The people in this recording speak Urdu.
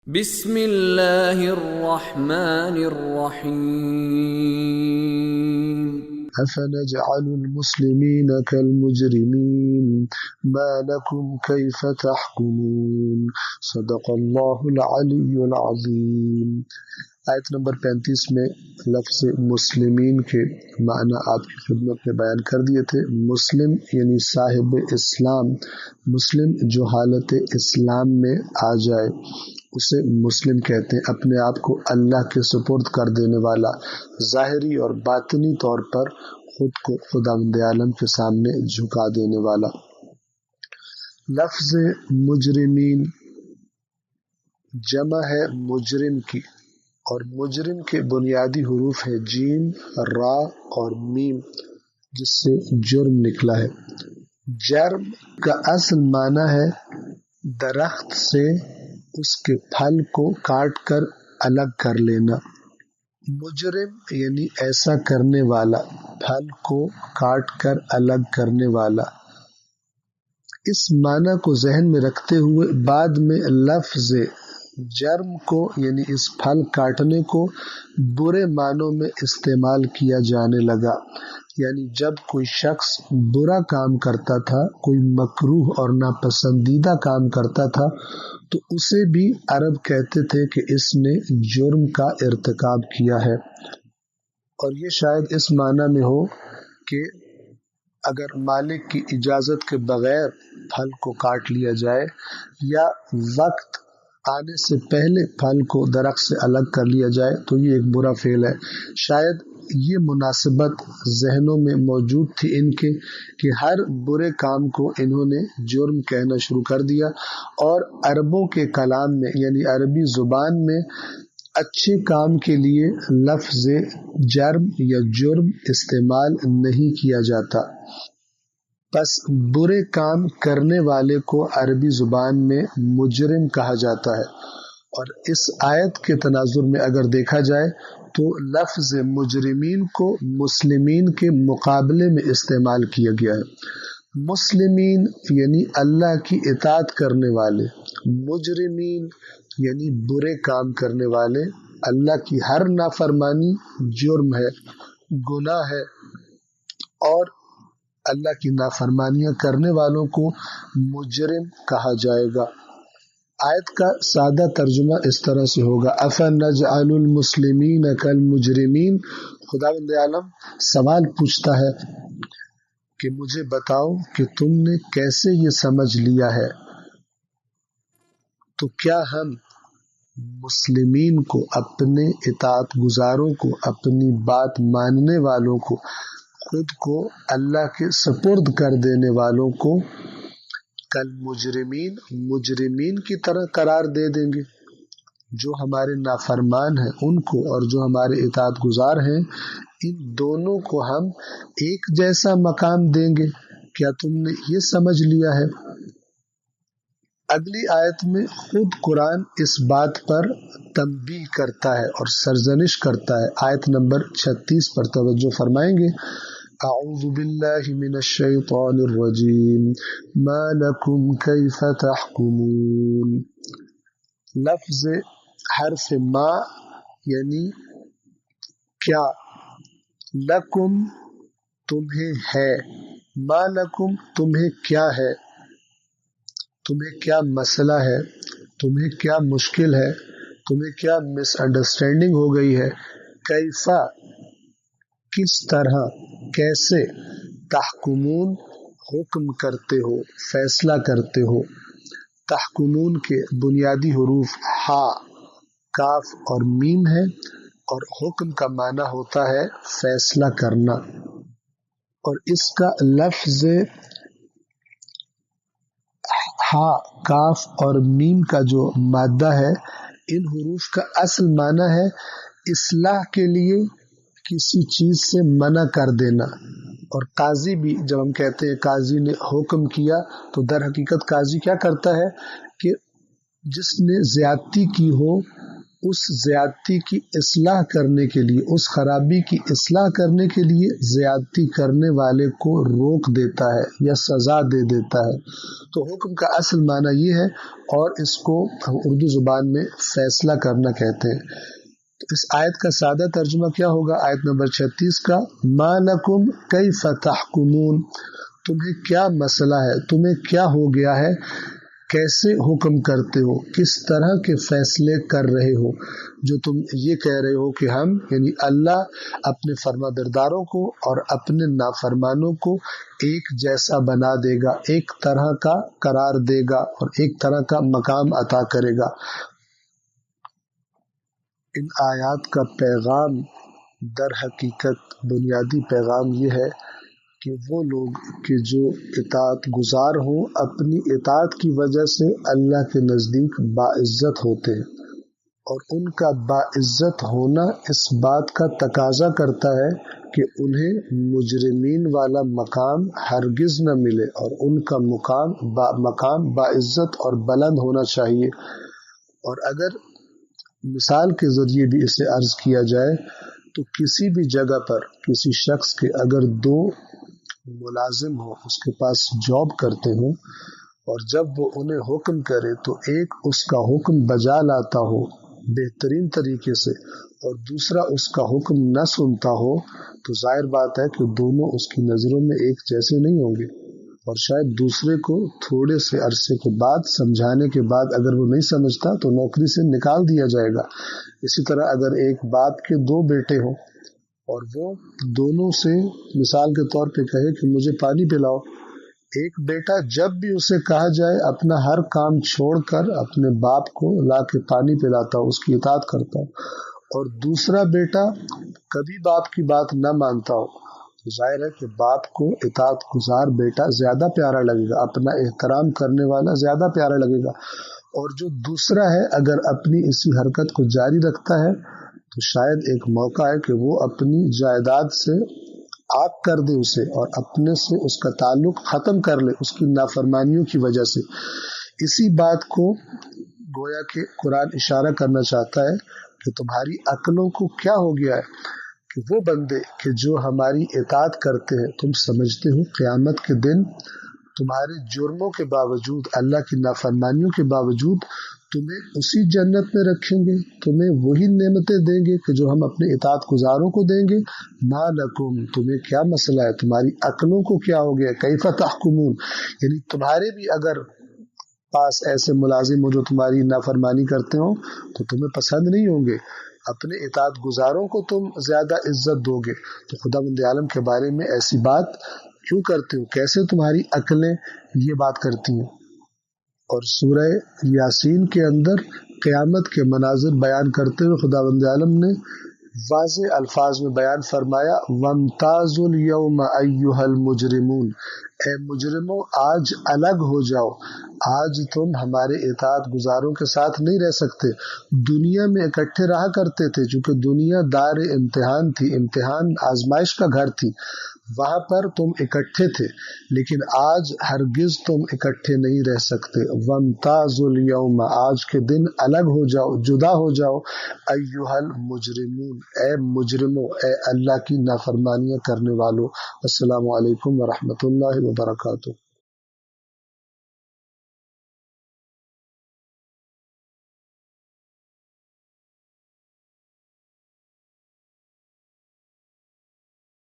بسم اللہ الرحمن الرحیم أفنجعل المسلمين كالمجرمين ما لكم كيف تحكمون صدق اللہ العلی العظیم۔ آیت نمبر 35 میں لفظ مسلمین کے معنی آپ کی خدمت میں بیان کر دیے تھے۔ مسلم یعنی صاحب اسلام، مسلم جو حالت اسلام میں آ جائے اسے مسلم کہتے ہیں۔ اپنے آپ کو اللہ کے سپرد کر دینے والا، ظاہری اور باطنی طور پر خود کو خداوند عالم کے سامنے جھکا دینے والا۔ لفظ مجرمین جمع ہے مجرم کی، اور مجرم کے بنیادی حروف ہے جیم، را اور میم، جس سے جرم نکلا ہے۔ جرم کا اصل معنی ہے درخت سے اس کے پھل کو کاٹ کر الگ کر لینا۔ مجرم یعنی ایسا کرنے والا، پھل کو کاٹ کر الگ کرنے والا۔ اس معنی کو ذہن میں رکھتے ہوئے بعد میں لفظ جرم کو یعنی اس پھل کاٹنے کو برے معنوں میں استعمال کیا جانے لگا۔ یعنی جب کوئی شخص برا کام کرتا تھا، کوئی مکروہ اور ناپسندیدہ کام کرتا تھا، تو اسے بھی عرب کہتے تھے کہ اس نے جرم کا ارتکاب کیا ہے۔ اور یہ شاید اس معنی میں ہو کہ اگر مالک کی اجازت کے بغیر پھل کو کاٹ لیا جائے یا وقت آنے سے پہلے پھل کو درخت سے الگ کر لیا جائے تو یہ ایک برا فعل ہے۔ شاید یہ مناسبت ذہنوں میں موجود تھی ان کے کہ ہر برے کام کو انہوں نے جرم کہنا شروع کر دیا، اور عربوں کے کلام میں یعنی عربی زبان میں اچھے کام کے لیے لفظ جرم یا جرم استعمال نہیں کیا جاتا۔ بس برے کام کرنے والے کو عربی زبان میں مجرم کہا جاتا ہے۔ اور اس آیت کے تناظر میں اگر دیکھا جائے تو لفظ مجرمین کو مسلمین کے مقابلے میں استعمال کیا گیا ہے۔ مسلمین یعنی اللہ کی اطاعت کرنے والے، مجرمین یعنی برے کام کرنے والے۔ اللہ کی ہر نافرمانی جرم ہے، گناہ ہے، اور اللہ کی نافرمانیاں کرنے والوں کو مجرم کہا جائے گا۔ آیت کا سادہ ترجمہ اس طرح سے ہوگا: افنجعل المسلمین کالمجرمین۔ خداوند عالم سوال پوچھتا ہے کہ مجھے بتاؤ کہ تم نے کیسے یہ سمجھ لیا ہے، تو کیا ہم مسلمین کو، اپنے اطاعت گزاروں کو، اپنی بات ماننے والوں کو، خود کو اللہ کے سپرد کر دینے والوں کو کل مجرمین، مجرمین کی طرح قرار دے دیں گے؟ جو ہمارے نافرمان ہیں ان کو اور جو ہمارے اطاعت گزار ہیں ان دونوں کو ہم ایک جیسا مقام دیں گے؟ کیا تم نے یہ سمجھ لیا ہے؟ اگلی آیت میں خود قرآن اس بات پر تنبیہ کرتا ہے اور سرزنش کرتا ہے۔ آیت نمبر 36 پر توجہ فرمائیں گے۔ اعوذ باللہ من الشیطان الرجیم ما لکم کیف تحکمون۔ لفظ حرف ما یعنی کیا، لکم تمہیں ہے، ما لکم تمہیں کیا ہے، تمہیں کیا مسئلہ ہے، تمہیں کیا مشکل ہے، تمہیں کیا مس انڈرسٹینڈنگ ہو گئی ہے، کیفا کس طرح، کیسے، تحکمون حکم کرتے ہو، فیصلہ کرتے ہو۔ تحکمون کے بنیادی حروف ہا، کاف اور میم ہے، اور حکم کا معنی ہوتا ہے فیصلہ کرنا۔ اور اس کا لفظ ہا، کاف اور میم کا جو مادہ ہے، ان حروف کا اصل معنی ہے اصلاح کے لیے کسی چیز سے منع کر دینا۔ اور قاضی بھی جب ہم کہتے ہیں قاضی نے حکم کیا تو در حقیقت قاضی کیا کرتا ہے کہ جس نے زیادتی کی ہو اس زیادتی کی اصلاح کرنے کے لیے، اس خرابی کی اصلاح کرنے کے لیے زیادتی کرنے والے کو روک دیتا ہے یا سزا دے دیتا ہے۔ تو حکم کا اصل معنی یہ ہے، اور اس کو ہم اردو زبان میں فیصلہ کرنا کہتے ہیں۔ تو اس آیت کا سادہ ترجمہ کیا ہوگا؟ آیت نمبر 36 کا، ما لکم کیف تحکمون، تمہیں کیا مسئلہ ہے، تمہیں کیا ہو گیا ہے، کیسے حکم کرتے ہو، کس طرح کے فیصلے کر رہے ہو، جو تم یہ کہہ رہے ہو کہ ہم یعنی اللہ اپنے فرما برداروں کو اور اپنے نافرمانوں کو ایک جیسا بنا دے گا، ایک طرح کا قرار دے گا اور ایک طرح کا مقام عطا کرے گا۔ ان آیات کا پیغام در حقیقت بنیادی پیغام یہ ہے کہ وہ لوگ کہ جو اطاعت گزار ہوں، اپنی اطاعت کی وجہ سے اللہ کے نزدیک باعزت ہوتے ہیں، اور ان کا باعزت ہونا اس بات کا تقاضا کرتا ہے کہ انہیں مجرمین والا مقام ہرگز نہ ملے، اور ان کا مقام باعزت اور بلند ہونا چاہیے۔ اور اگر مثال کے ذریعے بھی اسے عرض کیا جائے تو کسی بھی جگہ پر کسی شخص کے اگر دو ملازم ہوں، اس کے پاس جاب کرتے ہوں، اور جب وہ انہیں حکم کرے تو ایک اس کا حکم بجا لاتا ہو بہترین طریقے سے، اور دوسرا اس کا حکم نہ سنتا ہو، تو ظاہر بات ہے کہ دونوں اس کی نظروں میں ایک جیسے نہیں ہوں گے، اور شاید دوسرے کو تھوڑے سے عرصے کے بعد سمجھانے کے بعد اگر وہ نہیں سمجھتا تو نوکری سے نکال دیا جائے گا۔ اسی طرح اگر ایک باپ کے دو بیٹے ہوں اور وہ دونوں سے مثال کے طور پہ کہے کہ مجھے پانی پلاؤ، ایک بیٹا جب بھی اسے کہا جائے اپنا ہر کام چھوڑ کر اپنے باپ کو لا کے پانی پلاتا ہو، اس کی اطاعت کرتا ہو، اور دوسرا بیٹا کبھی باپ کی بات نہ مانتا ہو، تو ظاہر ہے کہ باپ کو اطاعت گزار بیٹا زیادہ پیارا لگے گا، اپنا احترام کرنے والا زیادہ پیارا لگے گا۔ اور جو دوسرا ہے اگر اپنی اسی حرکت کو جاری رکھتا ہے تو شاید ایک موقع ہے کہ وہ اپنی جائیداد سے آگ کر دے اسے، اور اپنے سے اس کا تعلق ختم کر لے اس کی نافرمانیوں کی وجہ سے۔ اسی بات کو گویا کہ قرآن اشارہ کرنا چاہتا ہے کہ تمہاری عقلوں کو کیا ہو گیا ہے کہ وہ بندے کہ جو ہماری اطاعت کرتے ہیں، تم سمجھتے ہو قیامت کے دن تمہارے جرموں کے باوجود، اللہ کی نافرمانیوں کے باوجود تمہیں اسی جنت میں رکھیں گے، تمہیں وہی نعمتیں دیں گے کہ جو ہم اپنے اطاعت گزاروں کو دیں گے۔ ما لکم، تمہیں کیا مسئلہ ہے، تمہاری عقلوں کو کیا ہو گیا، کیف تحکمون، یعنی تمہارے بھی اگر پاس ایسے ملازم ہو جو تمہاری نافرمانی کرتے ہوں تو تمہیں پسند نہیں ہوں گے، اپنے اطاعت گزاروں کو تم زیادہ عزت دو گے، تو خداوند عالم کے بارے میں ایسی بات کیوں کرتے ہو، کیسے تمہاری عقلیں یہ بات کرتی ہیں۔ اور سورہ یاسین کے اندر قیامت کے مناظر بیان کرتے ہوئے خداوند عالم نے واضح الفاظ میں بیان فرمایا، وَامْتَازُوا الْيَوْمَ أَيُّهَا الْمُجْرِمُونَ، اے مجرموں آج الگ ہو جاؤ، آج تم ہمارے اطاعت گزاروں کے ساتھ نہیں رہ سکتے۔ دنیا میں اکٹھے رہا کرتے تھے، چونکہ دنیا دار امتحان تھی، امتحان آزمائش کا گھر تھی، وہاں پر تم اکٹھے تھے، لیکن آج ہرگز تم اکٹھے نہیں رہ سکتے۔ وَامْتَازُوا الْيَوْمَ، آج کے دن الگ ہو جاؤ، جدا ہو جاؤ، ایھا المجرمون، اے مجرموں، اے اللہ کی نافرمانیاں کرنے والوں۔ السلام علیکم ورحمۃ اللہ وبرکاتہ۔